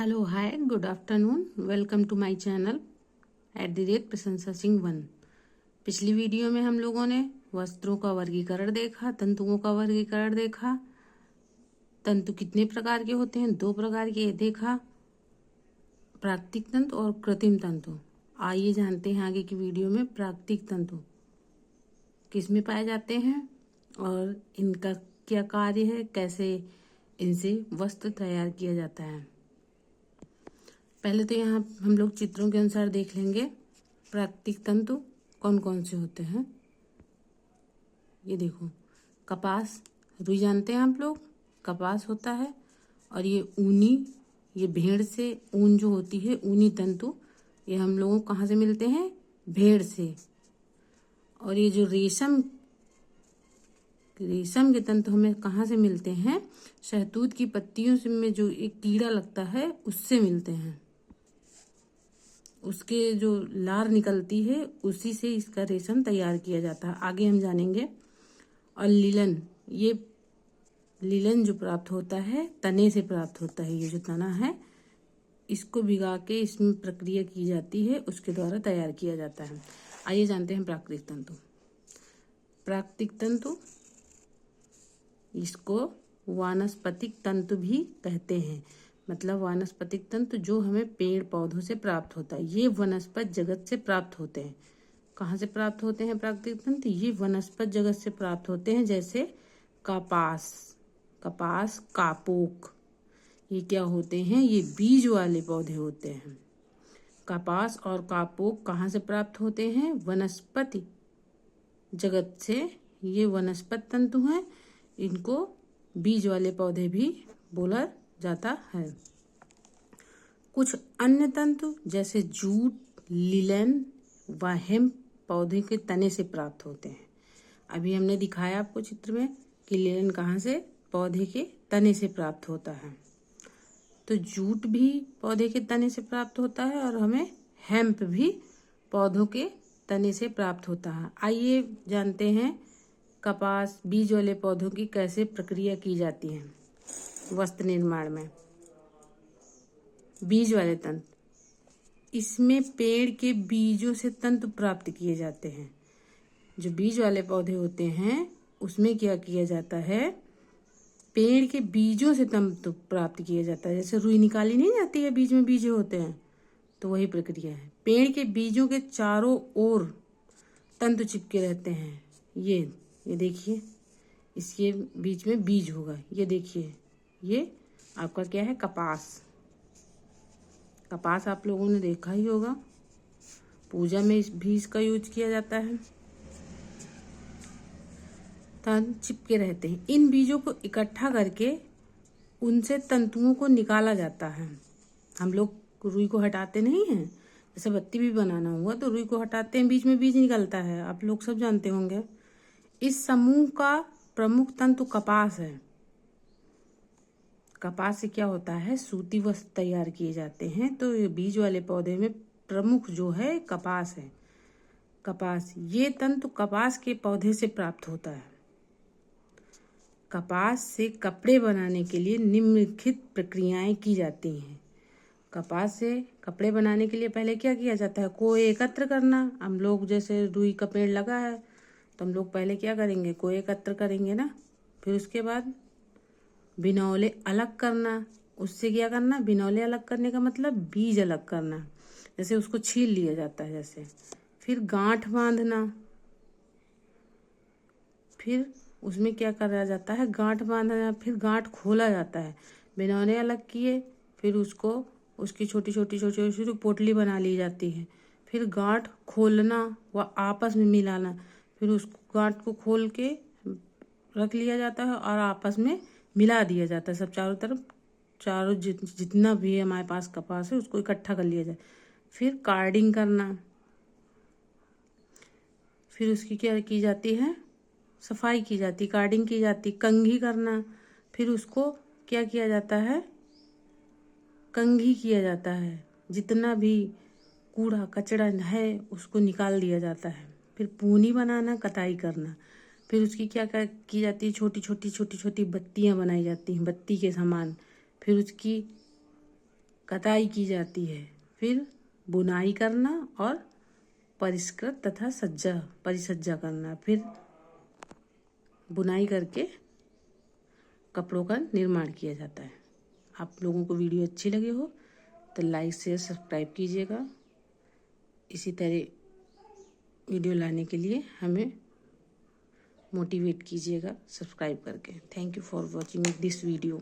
Hello hi good afternoon, welcome to my channel Prashansa Singh 1। पिछली video में हम लोगों ने वस्त्रों का वर्गीकरण देखा, तंतुओं का वर्गीकरण देखा। तंतु कितने प्रकार के होते हैं? 2 प्रकार के देखा, प्राकृतिक तंतु और कृत्रिम तंतु। आइए जानते हैं आगे की वीडियो में प्राकृतिक तंतु किसमें पाए जाते हैं और इनका क्या कार्य है, कैसे इनसे वस्त्र तैयार किया जाता है। पहले तो यहाँ हम लोग चित्रों के अनुसार देख लेंगे प्राकृतिक तंतु कौन कौन से होते हैं। ये देखो, कपास, रुई जानते हैं आप लोग, कपास होता है। और ये ऊनी, ये भेड़ से ऊन जो होती है, ऊनी तंतु, ये हम लोगों को कहाँ से मिलते हैं? भेड़ से। और ये जो रेशम के तंतु हमें कहाँ से मिलते हैं? शहतूत की पत्तियों से में जो एक कीड़ा लगता है उससे मिलते हैं। उसके जो लार निकलती है उसी से इसका रेशम तैयार किया जाता है, आगे हम जानेंगे। और लिलन, ये लिलन जो प्राप्त होता है तने से प्राप्त होता है। ये जो तना है इसको भिगा के इसमें प्रक्रिया की जाती है, उसके द्वारा तैयार किया जाता है। आइए जानते हैं प्राकृतिक तंतु। प्राकृतिक तंतु, इसको वानस्पतिक तंतु भी कहते हैं। मतलब वानस्पतिक तंतु जो हमें पेड़ पौधों से प्राप्त होता है, ये वनस्पत जगत से प्राप्त होते हैं। कहाँ से प्राप्त होते हैं प्राकृतिक तंतु? ये वनस्पत जगत से प्राप्त होते हैं। जैसे कपास, कापोक, ये क्या होते हैं? ये बीज वाले पौधे होते हैं। कपास और कापोक कहाँ से प्राप्त होते हैं? वनस्पति जगत से। ये वनस्पत तंतु हैं, इनको बीज वाले पौधे भी बोला जाता है। कुछ अन्य तंतु जैसे जूट, लिलन व हेम्प पौधे के तने से प्राप्त होते हैं। अभी हमने दिखाया आपको चित्र में कि लिलन कहाँ से? पौधे के तने से प्राप्त होता है। तो जूट भी पौधे के तने से प्राप्त होता है और हमें हेम्प भी पौधों के तने से प्राप्त होता है। आइए जानते हैं कपास, बीज वाले पौधों की कैसे प्रक्रिया की जाती है वस्त्र निर्माण में। बीज वाले तंतु, इसमें पेड़ के बीजों से तंतु प्राप्त किए जाते हैं। जो बीज वाले पौधे होते हैं उसमें क्या किया जाता है? पेड़ के बीजों से तंतु प्राप्त किया जाता है। जैसे रुई निकाली नहीं जाती है, बीज में बीज होते हैं, तो वही प्रक्रिया है। पेड़ के बीजों के चारों ओर तंतु चिपके रहते हैं। ये देखिए, इसके बीच में बीज होगा। ये देखिए, ये आपका क्या है? कपास आप लोगों ने देखा ही होगा, पूजा में भी इसका यूज किया जाता है। तंतु चिपके रहते हैं। इन बीजों को इकट्ठा करके उनसे तंतुओं को निकाला जाता है। हम लोग रुई को हटाते नहीं हैं, जैसे बत्ती भी बनाना हुआ तो रुई को हटाते हैं, बीच में बीज निकलता है, आप लोग सब जानते होंगे। इस समूह का प्रमुख तंतु कपास है। कपास से क्या होता है? सूती वस्त्र तैयार किए जाते हैं। तो ये बीज वाले पौधे में प्रमुख जो है कपास है। ये तंतु कपास के पौधे से प्राप्त होता है। कपास से कपड़े बनाने के लिए निम्नलिखित प्रक्रियाएं की जाती हैं। कपास से कपड़े बनाने के लिए पहले क्या किया जाता है? कोए एकत्र करना। हम लोग जैसे रुई का पेड़ लगा है तो हम लोग पहले क्या करेंगे? कोए एकत्र करेंगे ना। फिर उसके बाद बिनौले अलग करना। उससे क्या करना? बिनौले अलग करने का मतलब बीज अलग करना, जैसे उसको छील लिया जाता है जैसे। फिर गांठ बांधना। फिर उसमें क्या करा जाता है? गांठ बांधना। फिर गांठ खोला जाता है। बिनौले अलग किए, फिर उसको उसकी छोटी छोटी पोटली बना ली जाती है। फिर गांठ खोलना व आपस में मिलाना। फिर उस गांठ को खोल के रख लिया जाता है और आपस में मिला दिया जाता है। सब चारों तरफ, जितना भी हमारे पास कपास है उसको इकट्ठा कर लिया जाए। फिर कार्डिंग करना। फिर उसकी क्या की जाती है? सफाई की जाती, कार्डिंग की जाती। कंघी करना। फिर उसको क्या किया जाता है? कंघी किया जाता है। जितना भी कूड़ा कचरा है उसको निकाल दिया जाता है। फिर पूनी बनाना, कताई करना। फिर उसकी क्या की जाती है? छोटी छोटी बत्तियां बनाई जाती हैं, बत्ती के समान। फिर उसकी कताई की जाती है, फिर बुनाई करना और परिष्कृत तथा परिसज्जा करना, फिर बुनाई करके कपड़ों का निर्माण किया जाता है। आप लोगों को वीडियो अच्छी लगी हो तो लाइक शेयर सब्सक्राइब कीजिएगा। इसी तरह वीडियो लाने के लिए हमें मोटिवेट कीजिएगा सब्सक्राइब करके। Thank you for watching this video.